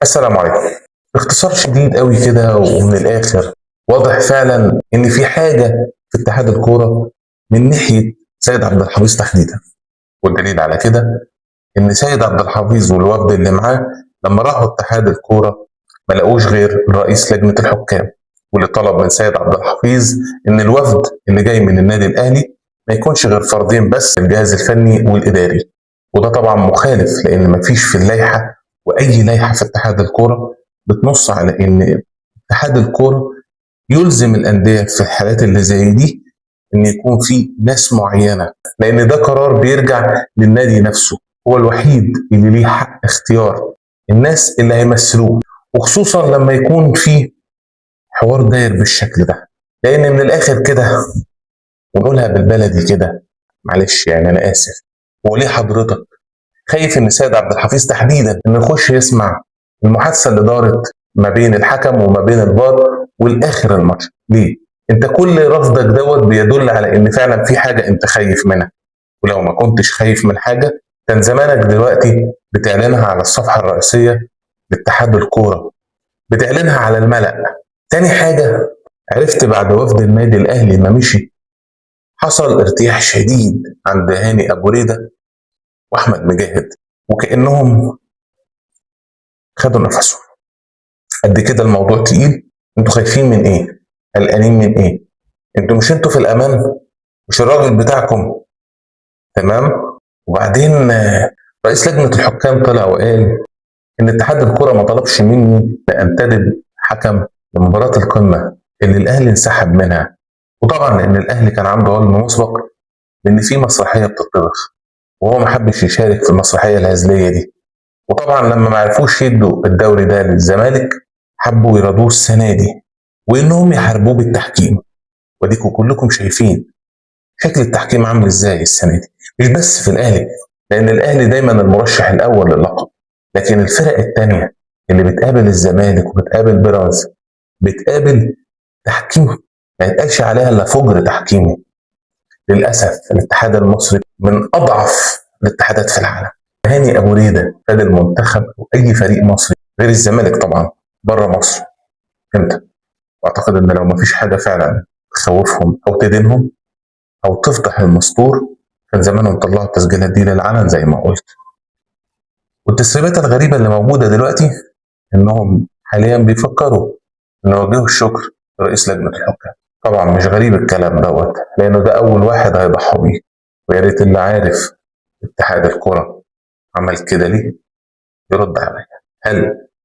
السلام عليكم. باختصار شديد قوي كده ومن الاخر، واضح فعلا ان في حاجه في اتحاد الكوره من ناحيه سيد عبد الحفيظ تحديدا. والدليل على كده ان سيد عبد الحفيظ والوفد اللي معاه لما راحوا اتحاد الكوره ما لقوش غير رئيس لجنه الحكام، واللي طلب من سيد عبد الحفيظ ان الوفد اللي جاي من النادي الاهلي ما يكونش غير فردين بس، الجهاز الفني والاداري. وده طبعا مخالف، لان ما فيش في اللائحه واي لائحه في اتحاد الكوره بتنص على ان اتحاد الكوره يلزم الانديه في الحالات اللي زي دي ان يكون في ناس معينه، لان ده قرار بيرجع للنادي نفسه. هو الوحيد اللي ليه حق اختيار الناس اللي هيمثلوه، وخصوصا لما يكون في حوار داير بالشكل ده. لان من الاخر كده، ونقولها بالبلدي كده، معلش يعني انا اسف، هو ليه حضرتك خايف ان سيد عبد الحفيظ تحديدا انه يخش يسمع المحادثه اللي دارت ما بين الحكم وما بين الفار والاخر الماتش؟ ليه؟ انت كل رفضك دوت بيدل على ان فعلا في حاجه انت خايف منها. ولو ما كنتش خايف من حاجه كان زمانك دلوقتي بتعلنها على الصفحه الرئيسيه لاتحاد الكوره، بتعلنها على الملأ. تاني حاجه، عرفت بعد وفد النادي الاهلي ما مشي حصل ارتياح شديد عند هاني ابو ريده واحمد مجاهد، وكانهم خدوا نفسهم. قد كده الموضوع تقيل. انتوا خايفين من ايه؟ قلقانين من ايه؟ انتوا في الامان؟ مش الراجل بتاعكم تمام؟ وبعدين رئيس لجنه الحكام طلع وقال ان اتحاد الكره ما طلبش مني لانتدب حكم لمباراه القمه اللي الاهلي انسحب منها. وطبعا لان الاهلي كان عنده علم مسبق بان في مسرحيه بتطبخ، وهو ما حبش يشارك في المسرحيه الهزليه دي. وطبعا لما ما عرفوش يدوا الدوري ده للزمالك حبوا يرضوه السنه دي، وانهم يحاربوه بالتحكيم. وديكوا كلكم شايفين شكل التحكيم عامل ازاي السنه دي، مش بس في الاهلي، لان الاهلي دايما المرشح الاول للقب، لكن الفرق التانيه اللي بتقابل الزمالك وبتقابل بيراميدز بتقابل تحكيم ما يتقالش عليها الا فجر تحكيمي. للاسف الاتحاد المصري من اضعف الاتحادات في العالم. هاني ابو ريده فاد المنتخب او اي فريق مصري غير الزمالك طبعا بره مصر امتى؟ واعتقد ان لو ما فيش حاجه فعلا تخوفهم او تدينهم او تفضح المستور كان زمانهم طلعوا التسجيلات دي للعلن زي ما قلت. والتسريبات الغريبه اللي موجوده دلوقتي انهم حاليا بيفكروا ان يوجهوا الشكر لرئيس لجنه الحكام. طبعا مش غريب الكلام دوت، لانه ده اول واحد هيضحى بيه. ويا ريت اللي عارف اتحاد الكره عمل كده ليه يرد عليا. هل